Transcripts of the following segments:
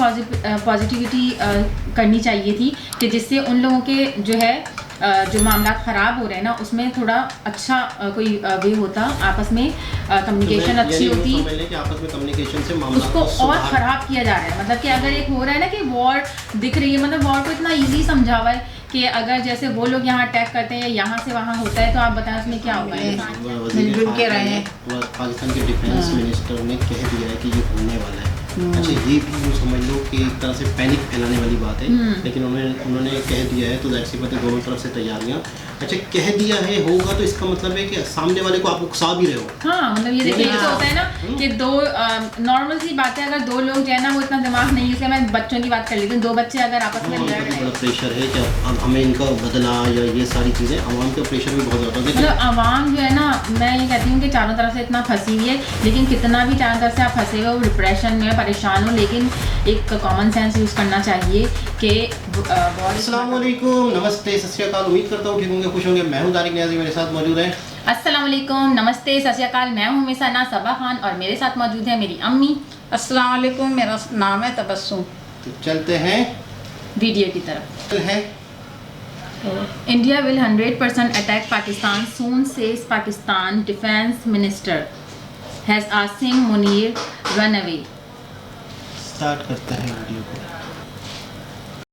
Positivity करनी चाहिए थी कि जिससे उन लोगों के जो है जो मामला ख़राब हो रहे हैं ना उसमें थोड़ा अच्छा कोई वे होता, आपस में कम्युनिकेशन अच्छी होती। कि आपस में कम्युनिकेशन से मामला उसको और ख़राब किया जा रहा है। मतलब कि अगर एक हो रहा है ना कि वॉर दिख रही है, मतलब वॉर को इतना ईजी समझा हुआ है कि अगर जैसे वो लोग यहाँ अटैक करते हैं या यहाँ से वहाँ होता है तो आप बताएं उसमें क्या होगा। मिलजुल के रहे हैं। पाकिस्तान के डिफेंस मिनिस्टर ने कह दिया है कि ये होने वाला है। अच्छा, ये भी यूँ समझ लो कि एक तरह से पैनिक फैलाने वाली बात है, लेकिन उन्होंने कह दिया है तो जाहिर सी बात है गवर्नमेंट तरफ से तैयारियाँ। अच्छा, कह दिया है होगा तो इसका मतलब है कि सामने वाले को आप उकसा भी रहे हो। हाँ, मतलब ये देखिए तो होता है ना कि दो नॉर्मल सी बात है, अगर दो लोग जो है ना वो इतना दिमाग नहीं है, मैं बच्चों की बात कर लेती हूँ, दो बच्चे अगर आपस में लड़ रहे हैं, बड़ा प्रेशर है कि अब हमें इनका बदला या ये सारी चीज़ें, आवाम का प्रेशर भी बहुत ज़्यादा है। मतलब आवाम जो है ना, मैं ये कहती हूँ कि चारों तरफ से इतना फंसी हुई है, लेकिन कितना भी चारों तरफ से आप फंसे हो, डिप्रेशन में परेशान हो, लेकिन एक कॉमन सेंस यूज़ करना चाहिए कि अस्सलाम वालेकुम, नमस्ते, सत श्री अकाल। उम्मीद करता हूँ ठीक होंगे, खुश होंगे। मैं हूँ तारिक नियाज़ी, मेरे साथ मौजूद है। अस्सलाम वालेकुम, नमस्ते, सत श्री अकाल। मैं हूँ मिसाना सबा खान और मेरे साथ मौजूद है मेरी अम्मी। अस्सलाम वालेकुम, मेरा नाम है तबस्सुम। तो चलते हैं वीडियो की तरफ। है India will 100% attack Pakistan soon says Pakistan defence minister has Asim Munir run away. Start करते हैं वीडियो को।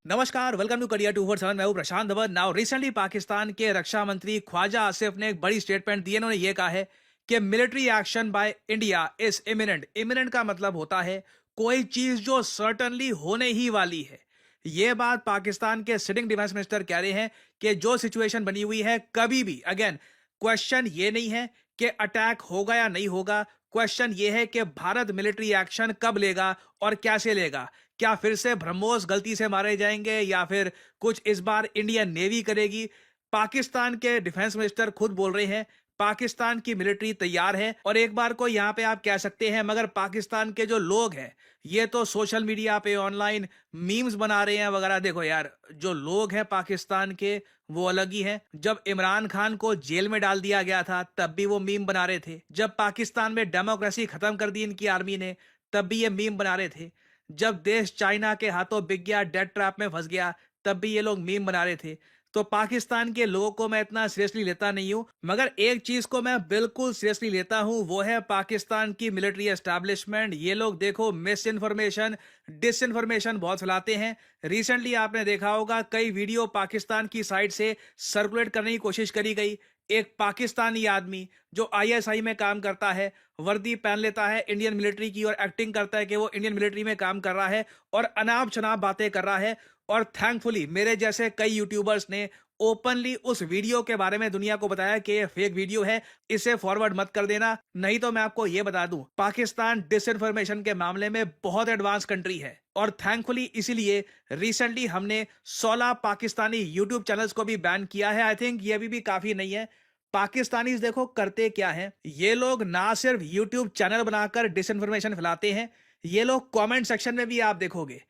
नमस्कार, वेलकम टू करियर 247। मैं हूं प्रशांत धवन। नाउ रिसेंटली पाकिस्तान के रक्षा मंत्री ख्वाजा आसिफ ने एक बड़ी स्टेटमेंट दी है। उन्होंने ये कहा है कि military action by India is imminent. Imminent का मतलब होता है कोई चीज जो सर्टनली होने ही वाली है। ये बात पाकिस्तान के सिटिंग डिफेंस मिनिस्टर कह रहे हैं कि जो सिचुएशन बनी हुई है, कभी भी अगेन क्वेश्चन ये नहीं है कि अटैक होगा या नहीं होगा, क्वेश्चन ये है कि भारत मिलिट्री एक्शन कब लेगा और कैसे लेगा। क्या फिर से ब्रह्मोस गलती से मारे जाएंगे या फिर कुछ इस बार इंडियन नेवी करेगी? पाकिस्तान के डिफेंस मिनिस्टर खुद बोल रहे हैं पाकिस्तान की मिलिट्री तैयार है। और एक बार को यहां पे आप कह सकते हैं, मगर पाकिस्तान के जो लोग हैं ये तो सोशल मीडिया पे ऑनलाइन मीम्स बना रहे हैं वगैरह। देखो यार, जो लोग हैं पाकिस्तान के वो अलग ही हैं। जब इमरान खान को जेल में डाल दिया गया था तब भी वो मीम बना रहे थे। जब पाकिस्तान में डेमोक्रेसी खत्म कर दी इनकी आर्मी ने तब भी ये मीम बना रहे थे। जब देश चाइना के हाथों बिक गया, डेट ट्रैप में फंस गया, तब भी ये लोग मीम बना रहे थे। तो पाकिस्तान के लोगों को मैं इतना सीरियसली लेता नहीं हूं, मगर एक चीज को मैं बिल्कुल सीरियसली लेता हूं, वो है पाकिस्तान की मिलिट्री एस्टैब्लिशमेंट। ये लोग देखो मिस इन्फॉर्मेशन, डिसइंफॉर्मेशन बहुत फैलाते हैं। रिसेंटली आपने देखा होगा कई वीडियो पाकिस्तान की साइड से सर्कुलेट करने की कोशिश करी गई। एक पाकिस्तानी आदमी जो आईएसआई में काम करता है, वर्दी पहन लेता है इंडियन मिलिट्री की और एक्टिंग करता है कि वो इंडियन मिलिट्री में काम कर रहा है और अनाप शनाप बातें कर रहा है। और थैंकफुली मेरे जैसे कई यूट्यूबर्स ने ओपनली उस वीडियो के बारे में दुनिया को बताया कि ये फेक वीडियो है, इसे फॉरवर्ड मत कर देना। नहीं तो मैं आपको ये बता दूं, पाकिस्तान डिसइंफॉर्मेशन के मामले में बहुत एडवांस कंट्री है। और थैंकफुली इसीलिए रिसेंटली हमने 16 पाकिस्तानी यूट्यूब चैनल्स को भी बैन किया है। आई थिंक ये भी काफी नहीं है। पाकिस्तानी देखो करते क्या है, ये लोग ना सिर्फ यूट्यूब चैनल बनाकर डिसइंफॉर्मेशन फैलाते हैं, ये लोग कमेंट सेक्शन में भी आप देखोगे,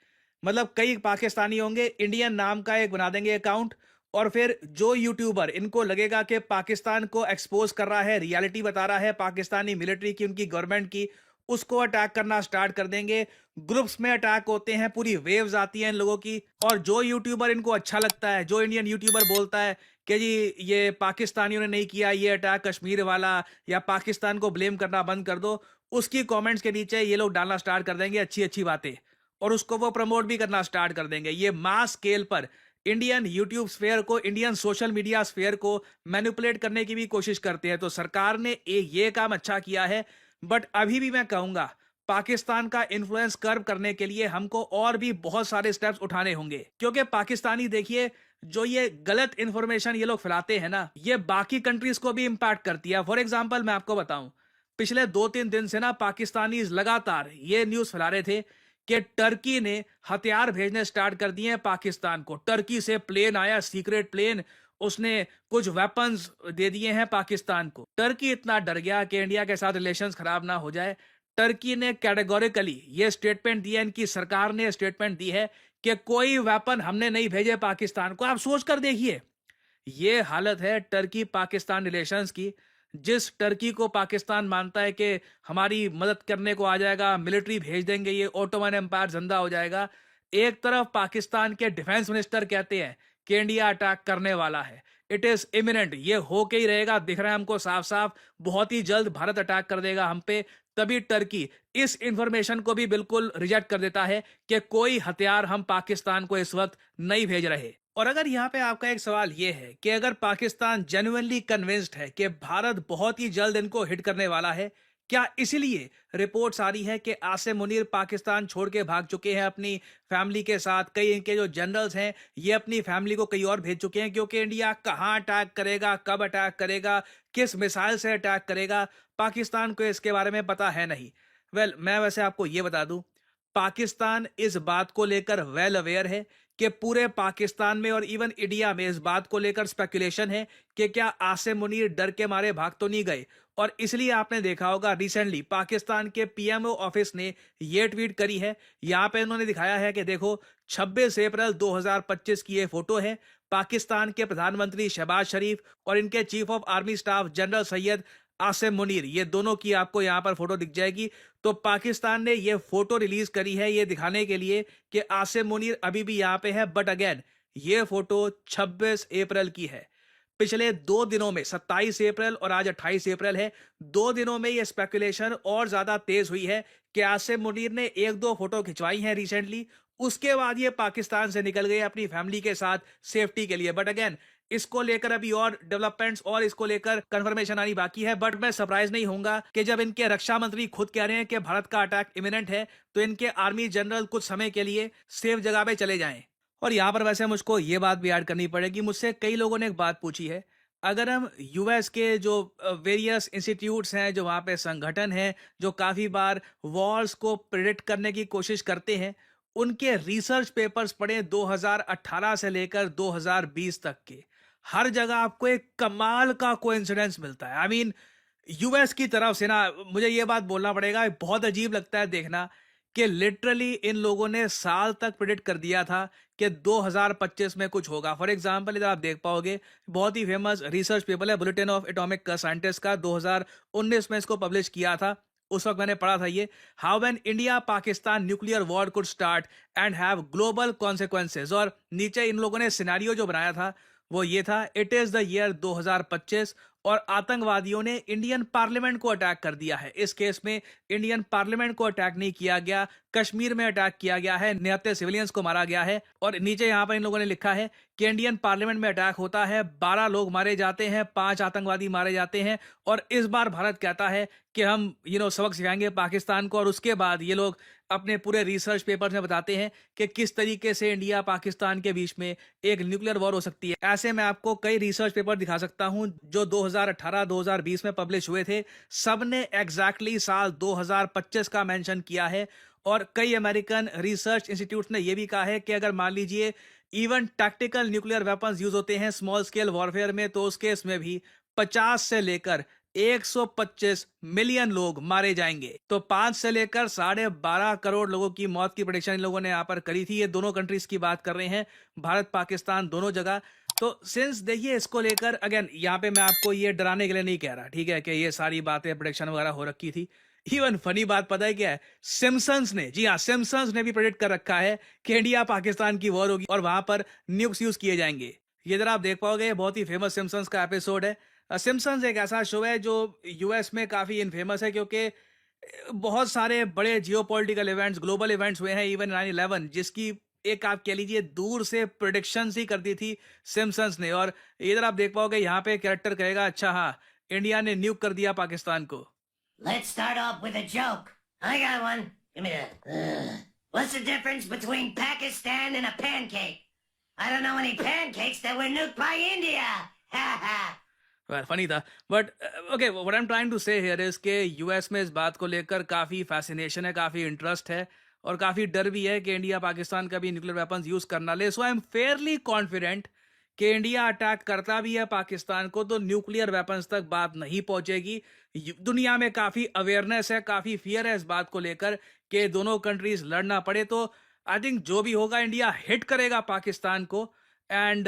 मतलब कई पाकिस्तानी होंगे, इंडियन नाम का एक बना देंगे अकाउंट, और फिर जो यूट्यूबर इनको लगेगा कि पाकिस्तान को एक्सपोज कर रहा है, रियलिटी बता रहा है पाकिस्तानी मिलिट्री की, उनकी गवर्नमेंट की, उसको अटैक करना स्टार्ट कर देंगे। ग्रुप्स में अटैक होते हैं, पूरी वेव्स आती हैं इन लोगों की। और जो यूट्यूबर इनको अच्छा लगता है, जो इंडियन यूट्यूबर बोलता है कि जी ये पाकिस्तानियों ने नहीं किया ये अटैक कश्मीर वाला, या पाकिस्तान को ब्लेम करना बंद कर दो, उसकी कमेंट्स के नीचे ये लोग डालना स्टार्ट कर देंगे अच्छी अच्छी बातें, और उसको वो प्रमोट भी करना स्टार्ट कर देंगे। ये मास स्केल पर इंडियन यूट्यूब स्फेयर को, इंडियन सोशल मीडिया स्फेयर को मैनिपुलेट करने की भी कोशिश करते हैं। तो सरकार ने ये काम अच्छा किया है, बट अभी भी मैं कहूंगा पाकिस्तान का इन्फ्लुएंस कर्व करने के लिए हमको और भी बहुत सारे स्टेप्स उठाने होंगे। क्योंकि पाकिस्तानी देखिए, जो ये गलत इंफॉर्मेशन ये लोग फैलाते हैं ना, ये बाकी कंट्रीज को भी इंपैक्ट करती है। फॉर एग्जाम्पल मैं आपको बताऊं, पिछले 2-3 दिन से ना पाकिस्तानी लगातार ये न्यूज फैला रहे थे कि टर्की ने हथियार भेजने स्टार्ट कर दिए हैं पाकिस्तान को। टर्की से प्लेन आया, सीक्रेट प्लेन, उसने कुछ वेपन्स दे दिए हैं पाकिस्तान को। टर्की इतना डर गया कि इंडिया के साथ रिलेशंस खराब ना हो जाए। टर्की ने कैटेगोरिकली ये स्टेटमेंट दी है, इनकी सरकार ने स्टेटमेंट दी है कि कोई वेपन हमने नहीं भेजे पाकिस्तान को। आप सोच कर देखिए, ये हालत है टर्की पाकिस्तान रिलेशंस की। जिस टर्की को पाकिस्तान मानता है कि हमारी मदद करने को आ जाएगा, मिलिट्री भेज देंगे, ये ओटोमन एम्पायर जिंदा हो जाएगा, एक तरफ पाकिस्तान के डिफेंस मिनिस्टर कहते हैं कि इंडिया अटैक करने वाला है, इट इज इमिनेंट, ये होके ही रहेगा, दिख रहा है हमको साफ साफ, बहुत ही जल्द भारत अटैक कर देगा हम पे। तभी टर्की इस इंफॉर्मेशन को भी बिल्कुल रिजेक्ट कर देता है कि कोई हथियार हम पाकिस्तान को इस वक्त नहीं भेज रहे। और अगर यहाँ पे आपका एक सवाल ये है कि अगर पाकिस्तान जेन्युइनली कन्विंस्ड है कि भारत बहुत ही जल्द इनको हिट करने वाला है, क्या इसीलिए रिपोर्ट्स आ रही है कि आसिम मुनीर पाकिस्तान छोड़ के भाग चुके हैं अपनी फैमिली के साथ, कई इनके जो जनरल्स हैं ये अपनी फैमिली को कहीं और भेज चुके हैं, क्योंकि इंडिया कहाँ अटैक करेगा, कब अटैक करेगा, किस मिसाइल से अटैक करेगा, पाकिस्तान को इसके बारे में पता है नहीं। वेल, मैं वैसे आपको ये बता दूं, पाकिस्तान इस बात को लेकर वेल अवेयर है कि पूरे पाकिस्तान में और इवन इंडिया में इस बात को लेकर स्पेकुलेशन है कि क्या आसिम मुनीर डर के मारे भाग तो नहीं गए। और इसलिए आपने देखा होगा रिसेंटली पाकिस्तान के पीएमओ ऑफिस ने ये ट्वीट करी है, यहाँ पे उन्होंने दिखाया है कि देखो 26 अप्रैल 2025 की ये फोटो है, पाकिस्तान के प्रधानमंत्री शहबाज शरीफ और इनके chief of army staff general Syed Asim Munir, ये दोनों की आपको यहाँ पर फोटो दिख जाएगी। तो पाकिस्तान ने ये फोटो रिलीज करी है ये दिखाने के लिए कि आसिम मुनीर अभी भी यहाँ पे है, बट अगेन ये फोटो 26 अप्रैल की है। पिछले 2 दिनों में 27 अप्रैल और आज 28 अप्रैल है, 2 दिनों में ये स्पेकुलेशन और ज्यादा तेज हुई है कि आसिम मुनीर ने 1-2 फोटो खिंचवाई हैं रिसेंटली, उसके बाद ये पाकिस्तान से निकल गए अपनी फैमिली के साथ सेफ्टी के लिए। बट अगेन इसको लेकर अभी और डेवलपमेंट्स और इसको लेकर कंफर्मेशन आनी बाकी है। बट मैं सरप्राइज नहीं होऊंगा कि जब इनके रक्षा मंत्री खुद कह रहे हैं कि भारत का अटैक इमिनेंट है, तो इनके आर्मी जनरल कुछ समय के लिए सेफ जगह पे चले जाएं। और यहाँ पर वैसे मुझको ये बात भी ऐड करनी पड़ेगी, मुझसे कई लोगों ने एक बात पूछी है, अगर हम यूएस के जो वेरियस इंस्टीट्यूट्स हैं, जो वहाँ पे संगठन हैं, जो काफ़ी बार वॉर्स को प्रेडिक्ट करने की कोशिश करते हैं, उनके रिसर्च पेपर्स पढ़े 2018 से लेकर 2020 तक के, हर जगह आपको एक कमाल का कोइंसिडेंस मिलता है। आई मीन यूएस की तरफ से ना, मुझे ये बात बोलना पड़ेगा, बहुत अजीब लगता है देखना कि लिटरली इन लोगों ने साल तक प्रेडिक्ट कर दिया था कि 2025 में कुछ होगा। फॉर एग्जांपल इधर आप देख पाओगे, बहुत ही फेमस रिसर्च पेपर है बुलेटिन ऑफ एटॉमिक साइंटिस्ट का, 2019 में इसको पब्लिश किया था। उस वक्त मैंने पढ़ा था ये, how when India Pakistan nuclear war could start and have global consequences. और नीचे इन लोगों ने सिनेरियो जो बनाया था वो ये था, इट इज द ईयर 2025 और आतंकवादियों ने इंडियन पार्लियामेंट को अटैक कर दिया है। इस केस में इंडियन पार्लियामेंट को अटैक नहीं किया गया, कश्मीर में अटैक किया गया है, 69 सिविलियंस को मारा गया है। और नीचे यहाँ पर इन लोगों ने लिखा है कि इंडियन पार्लियामेंट में अटैक होता है, 12 लोग मारे जाते हैं, 5 आतंकवादी मारे जाते हैं। और इस बार भारत कहता है कि हम सबक सिखाएंगे पाकिस्तान को। और उसके बाद ये लोग अपने पूरे रिसर्च पेपर में बताते हैं कि किस तरीके से इंडिया पाकिस्तान के बीच में एक न्यूक्लियर वॉर हो सकती है। ऐसे मैं आपको कई रिसर्च पेपर दिखा सकता हूं जो 2018-2020 में पब्लिश हुए थे, सब ने एग्जैक्टली साल 2025 का मेंशन किया है। और कई अमेरिकन रिसर्च इंस्टीट्यूट ने यह भी कहा है कि अगर मान लीजिए even tactical nuclear weapons use होते हैं स्मॉल स्केल वॉरफेयर में, तो उस केस में भी 50 से लेकर 125 मिलियन लोग मारे जाएंगे। तो 5 से लेकर 12.5 करोड़ लोगों की मौत की प्रेडिक्शन इन लोगों ने यहाँ पर करी थी। ये दोनों कंट्रीज की बात कर रहे हैं, भारत पाकिस्तान दोनों जगह। तो सिंस देखिए इसको लेकर अगेन यहाँ पे मैं आपको ये डराने के लिए नहीं कह रहा, ठीक है, कि ये सारी बातें प्रेडिक्शन वगैरह हो रखी थी। इवन फनी बात पता है क्या है, सिम्पसन्स ने, जी हाँ, सिम्पसन्स ने भी प्रेडिक्ट कर रखा है कि इंडिया पाकिस्तान की वॉर होगी और वहां पर न्यूक्स यूज किए जाएंगे। ये जरा आप देख पाओगे, बहुत ही फेमस सिम्पसन्स का एपिसोड है। सिम्पसन्स एक ऐसा शो है जो यूएस में काफ़ी इनफेमस है, क्योंकि बहुत सारे बड़े जियोपॉलिटिकल इवेंट्स, ग्लोबल इवेंट्स हुए हैं, इवन 9/11 जिसकी एक आप कह लीजिए दूर से प्रेडिक्शंस ही कर दी थी सिम्पसन्स ने। और इधर आप देख पाओगे यहाँ पे कैरेक्टर कहेगा, अच्छा हाँ, इंडिया ने न्यूक कर दिया पाकिस्तान को। Let's start off with a joke. I got one. Give me that. What's the difference between Pakistan and a pancake? I don't know any pancakes that were nuked by India. Ha ha. Well, funny था, but okay, what I'm trying to say here is कि US में इस बात को लेकर काफ़ी fascination है, काफ़ी इंटरेस्ट है और काफ़ी डर भी है कि इंडिया पाकिस्तान का भी न्यूक्लियर वेपन्स यूज़ करना ले। सो आई एम फेयरली कॉन्फिडेंट कि इंडिया अटैक करता भी है पाकिस्तान को तो न्यूक्लियर वेपन्स तक बात नहीं पहुंचेगी। दुनिया में काफ़ी अवेयरनेस है, काफ़ी फियर है इस बात को लेकर कि दोनों कंट्रीज लड़ना पड़े। तो आई थिंक जो भी होगा इंडिया हिट करेगा पाकिस्तान को। And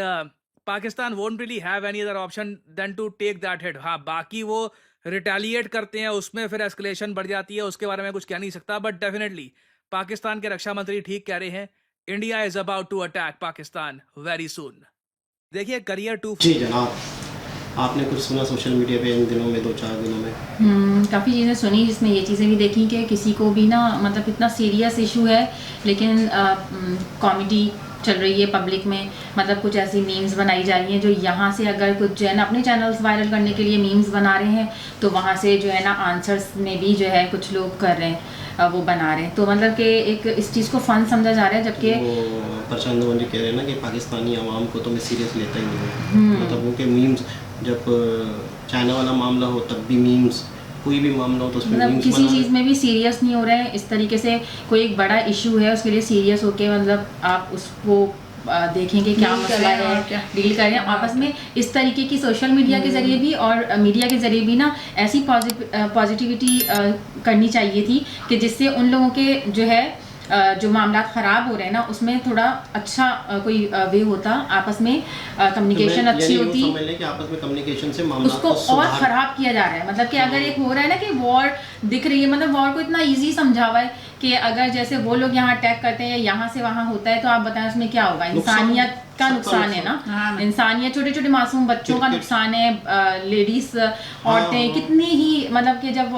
Pakistan won't really have any other option than to take that hit. हाँ, बाकी वो रिटेलिएट करते हैं, उसमें फिर एस्केलेशन बढ़ जाती है, उसके बारे में कुछ कह नहीं सकता। बट डेफिनेटली पाकिस्तान के रक्षा मंत्री ठीक कह रहे हैं, India is about to attack Pakistan very soon. देखिए करियर टू। जी जनाब, आपने कुछ सुना सोशल मीडिया पे इन दिनों में, 2-4 दिनों में? काफ़ी चीज़ें सुनी, जिसमें ये चीज़ें भी देखी कि किसी को भी ना मतलब इतना सीरियस इशू है, लेकिन कॉमेडी चल रही है पब्लिक में। मतलब कुछ ऐसी मीम्स बनाई जा रही हैं जो यहाँ से अगर कुछ जो है ना अपने चैनल्स वायरल करने के लिए मीम्स बना रहे हैं, तो वहाँ से जो है ना आंसर्स में भी जो है कुछ लोग कर रहे हैं, वो बना रहे हैं। तो मतलब कि एक इस चीज़ को फन समझा जा रहा है, जबकि प्रशांत जी कह रहे हैं ना कि पाकिस्तानी आवाम को तो मैं सीरियस लेता ही नहीं हूँ। मतलब वो के मीम्स, जब चाइना वाला मामला हो तब भी मीम्स, कोई भी मामला हो तो उसमें मतलब मीम्स किसी बना चीज़ में भी सीरियस नहीं हो रहे हैं। इस तरीके से कोई एक बड़ा इशू है, उसके लिए सीरियस होके मतलब आप उसको देखेंगे क्या मसला है, डील करें आपस में। इस तरीके की सोशल मीडिया के ज़रिए भी और मीडिया के ज़रिए भी ना ऐसी पॉजिटिविटी करनी चाहिए थी कि जिससे उन लोगों के जो है जो मामला ख़राब हो रहे हैं ना, उसमें थोड़ा अच्छा कोई वे होता, आपस में कम्युनिकेशन अच्छी होती। समझ लें कि आपस में कम्युनिकेशन से मामला उसको और ख़राब किया जा रहा है। मतलब कि अगर एक हो रहा है ना कि वॉर दिख रही है, मतलब वॉर को इतना ईजी समझा हुआ है कि अगर जैसे वो लोग यहाँ अटैक करते हैं या यहाँ से वहाँ होता है, तो आप बताएं उसमें क्या होगा? इंसानियत का नुकसान है ना, इंसानियत, छोटे छोटे मासूम बच्चों का नुकसान है, लेडीज औरतें कितनी ही, मतलब कि जब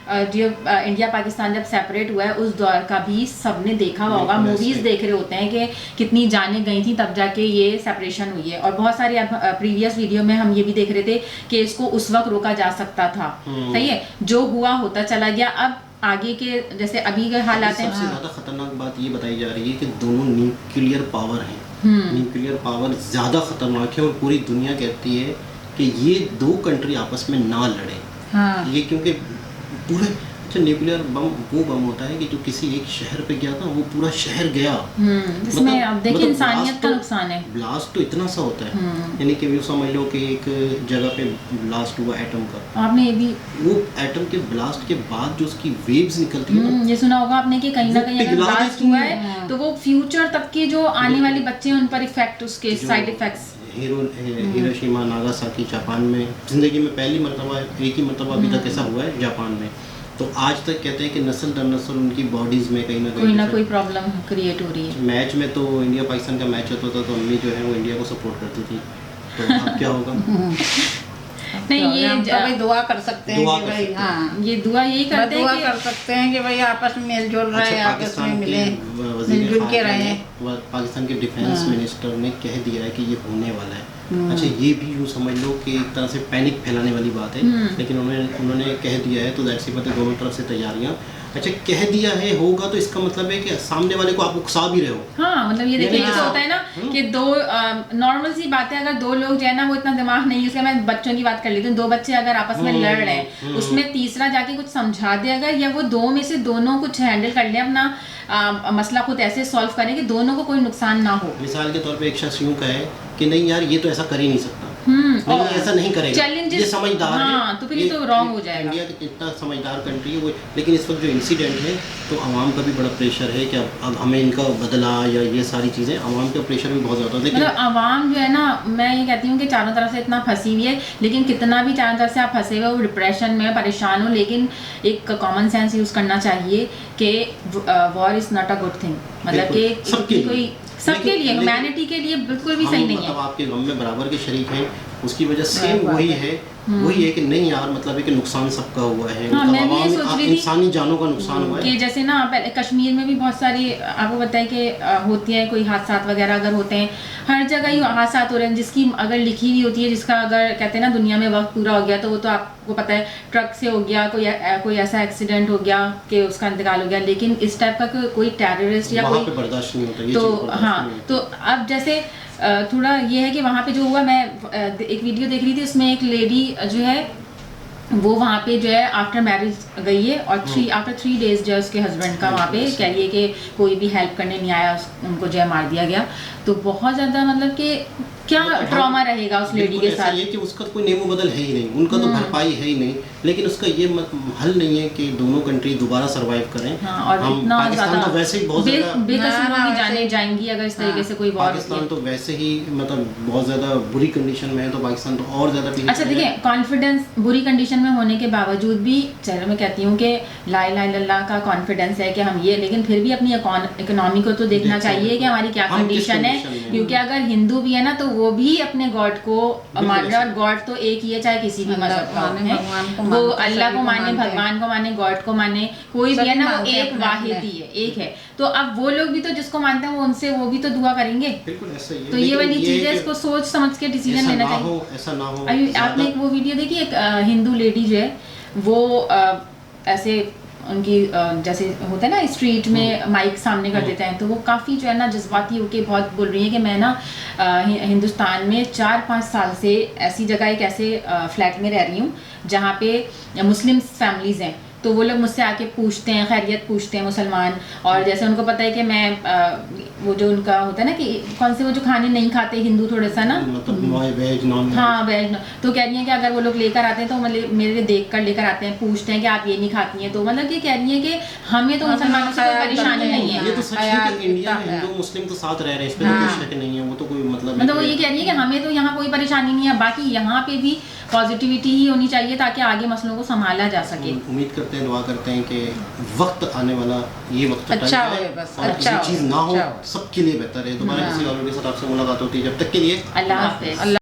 इंडिया पाकिस्तान जब सेपरेट हुआ है उस दौर का भी सबने देखा होगा, मूवीज देख रहे होते हैं कि कितनी जानें गई थी तब जाके ये सेपरेशन हुई है। और बहुत सारे प्रीवियस वीडियो में हम ये भी देख रहे थे कि इसको उस वक्त रोका जा सकता था। सही है, जो हुआ होता चला गया। अब आगे के जैसे अभी के हालात हैं। सबसे ज़्यादा खतरनाक बात ये बताई जा रही है कि दोनों न्यूक्लियर पावर हैं। न्यूक्लियर पावर ज़्यादा खतरनाक है और पूरी दुनिया कहती है कि ये दो कंट्री आपस में ना लड़े। हाँ। ये क्योंकि पूरे अच्छा न्यूक्लियर बम वो बम होता है कि जो किसी एक शहर पे गया था वो पूरा शहर गया। इसमें अब देखिए इंसानियत का नुकसान है। ब्लास्ट तो इतना सा होता है, यानी कि वो समझ लो कि एक जगह पे ब्लास्ट हुआ एटम का, आपने ये भी वो एटम के ब्लास्ट के बाद जो उसकी वेव्स निकलती है ना, ये सुना होगा आपने कि कहीं ना कहीं अगर ब्लास्ट हुआ है तो वो फ्यूचर तक के जो आने वाले बच्चे हैं उन पर इफेक्ट, उसके side effects. Hiroshima Nagasaki Japan में जिंदगी में पहली मरतबा, एक ही मरतबा अभी तक ऐसा हुआ है जापान में। तो आज तक कहते हैं कि नस्ल दर नस्ल उनकी बॉडीज में कहीं ना कोई प्रॉब्लम क्रिएट हो रही है। मैच में तो इंडिया पाकिस्तान का मैच होता था तो अम्मी जो है वो इंडिया को सपोर्ट करती थी, तो अब क्या होगा? नहीं, ये हम तो भाई दुआ कर सकते हैं कि भाई, हाँ ये दुआ यही करते हैं, दुआ कर सकते हैं कि भाई आपस में मेल जोल रहे, आपस में मिले, मिलजुल के रहे। पाकिस्तान के डिफेंस मिनिस्टर ने कह दिया है कि ये होने वाला है। अच्छा, ये भी यूँ समझ लो कि एक तरह से पैनिक फैलाने वाली बात है, लेकिन उन्होंने कह दिया है तो जाहिर सी बात है दोनों तरफ से तैयारियां। अच्छा, कह दिया है होगा तो इसका मतलब है कि सामने वाले को आप उकसा भी रहे हो। हाँ, मतलब ये देखिए ऐसा होता है ना कि दो नॉर्मल सी बात है, अगर दो लोग जो है ना वो इतना दिमाग नहीं, उसका मैं बच्चों की बात कर लेती हूँ, दो बच्चे अगर आपस में लड़ रहे हैं उसमें तीसरा जाके कुछ समझा दे अगर, या वो दो में से दोनों कुछ हैंडल कर ले, अपना मसला खुद ऐसे सॉल्व करें कि दोनों को कोई नुकसान ना हो। मिसाल के तौर पे एक शख्स यूँ कहे कि नहीं यार ये तो ऐसा कर ही नहीं सकता, नहीं ऐसा नहीं करेगा, ये समझदार है, तो फिर ये तो रॉन्ग हो जाएगा। इंडिया कितना समझदार कंट्री है वो, लेकिन इस वक्त जो इंसिडेंट है तो आवाम का भी बड़ा प्रेशर है कि अब हमें इनका बदला या ये सारी चीज़ें, आवाम का प्रेशर भी बहुत ज़्यादा है। मतलब आवाम जो है ना, मैं ये कहती हूँ कि चारों तरफ से इतना फंसी हुई है, लेकिन कितना भी चारों तरफ से आप फंसे हुए हो, डिप्रेशन में परेशान हो, लेकिन एक कॉमन सेंस यूज़ करना चाहिए कि war is not a good thing. मतलब कि कोई सबके लिए, ह्यूमैनिटी के लिए बिल्कुल भी सही नहीं है। मतलब आपके गम में बराबर के शरीक हैं, उसकी वजह सेम वही है कि नहीं यार, मतलब है कि नुकसान सबका हुआ है। हाँ, मैं भी ये सोच रही थी इंसानी जानों का नुकसान हुआ है कि जैसे ना पहले कश्मीर में भी बहुत सारी आपको बताए कि होती है, कोई हादसा वगैरह अगर होते हैं, हर जगह ही हादसा हो रहे हैं, जिसकी अगर लिखी हुई होती है, जिसका अगर कहते हैं ना दुनिया में वक्त पूरा हो गया, तो वो तो आपको पता है ट्रक से हो गया, कोई ऐसा एक्सीडेंट हो गया कि उसका इंतकाल हो गया। लेकिन इस टाइप का कोई टेररिस्ट या कोई बर्दाश्त नहीं होता, तो हाँ, तो अब जैसे थोड़ा ये है कि वहाँ पे जो हुआ, मैं एक वीडियो देख रही थी, उसमें एक लेडी जो है वो वहाँ पे जो है आफ्टर मैरिज गई है और आफ्टर 3 days जो है उसके हस्बैंड का वहाँ पे कह रही है कि कोई भी हेल्प करने नहीं आया, उनको जो है मार दिया गया। तो बहुत ज़्यादा मतलब कि क्या ट्रॉमा रहेगा उस लेडी के साथ। ये कि उसका कोई नेमो बदल है ही नहीं, उनका तो भरपाई है ही नहीं, लेकिन उसका ये हल नहीं है कि दोनों कंट्री दोबारा सरवाइव करें। हाँ, और हम इतना पाकिस्तान तो वैसे ही बहुत ज़्यादा बेकसूर की जाने जाएंगी अगर इस तरीके से कोई वॉर। पाकिस्तान तो वैसे ही मतलब बहुत ज़्यादा बुरी कंडीशन में है, तो पाकिस्तान तो और ज़्यादा पीछे। अच्छा देखिए, कॉन्फिडेंस बुरी कंडीशन में होने के बावजूद भी, चलो मैं कहती हूँ कि ला इलाहा इल्लल्लाह का कॉन्फिडेंस है कि हम ये, लेकिन फिर भी अपनी इकोनॉमी को तो देखना चाहिए कि हमारी क्या कंडीशन है, क्योंकि अगर हिंदू भी है ना तो वो भी अपने गॉड को मान रहे, और गॉड तो एक ही है चाहे किसी भी मजहब का है, वो अल्लाह को माने, भगवान को माने, गॉड को माने, कोई भी है ना वो एक वाहिद ही है, एक है। तो अब वो लोग भी तो जिसको मानते हैं वो उनसे वो भी तो दुआ करेंगे। बिल्कुल ऐसा ही है। तो ये वाली चीजें इसको सोच समझ के डिसीजन लेना चाहिए। ऐसा ना हो। आपने एक वो वीडियो देखी, एक हिंदू लेडी जो है वो ऐसे उनकी जैसे होता है ना स्ट्रीट में माइक सामने कर देते हैं, तो वो काफ़ी जो है ना जज्बाती होके बहुत बोल रही है कि मैं ना हिंदुस्तान में 4-5 साल से ऐसी जगह एक ऐसे फ्लैट में रह रही हूँ जहाँ पे मुस्लिम फैमिलीज़ हैं, तो वो लोग मुझसे आके पूछते हैं, खैरियत पूछते हैं मुसलमान, और जैसे उनको पता है कि मैं वो जो उनका होता है ना कि कौन से वो जो खाने नहीं खाते हिंदू थोड़ा सा ना, मतलब वेज नॉन, हाँ वेज, तो कह रही हैं कि अगर वो लोग लेकर आते हैं तो मतलब मेरे देख कर लेकर आते हैं, पूछते हैं कि आप ये नहीं खाती हैं, तो मतलब कि कह रही है कि हमें तो मुसलमानों से कोई परेशानी नहीं है। ये तो सच है कि इंडिया में हिंदू मुस्लिम तो साथ रह रहे हैं, इस पे तो कोई शक नहीं है, वो तो कोई मतलब वो ये कह रही है कि हमें तो यहाँ कोई परेशानी नहीं है, बाकी यहाँ पे भी पॉजिटिविटी ही होनी चाहिए ताकि आगे मसलों को संभाला जा सके। उम्मीद करते हैं, दुआ करते हैं कि वक्त आने वाला ये वक्त अच्छा हो, बस और अच्छा ये चीज़ ना हो, अच्छा हो। सबके लिए बेहतर है। दोबारा किसी और के साथ आपसे मुलाकात होती है, जब तक के लिए अल्लाह हाफ़िज़।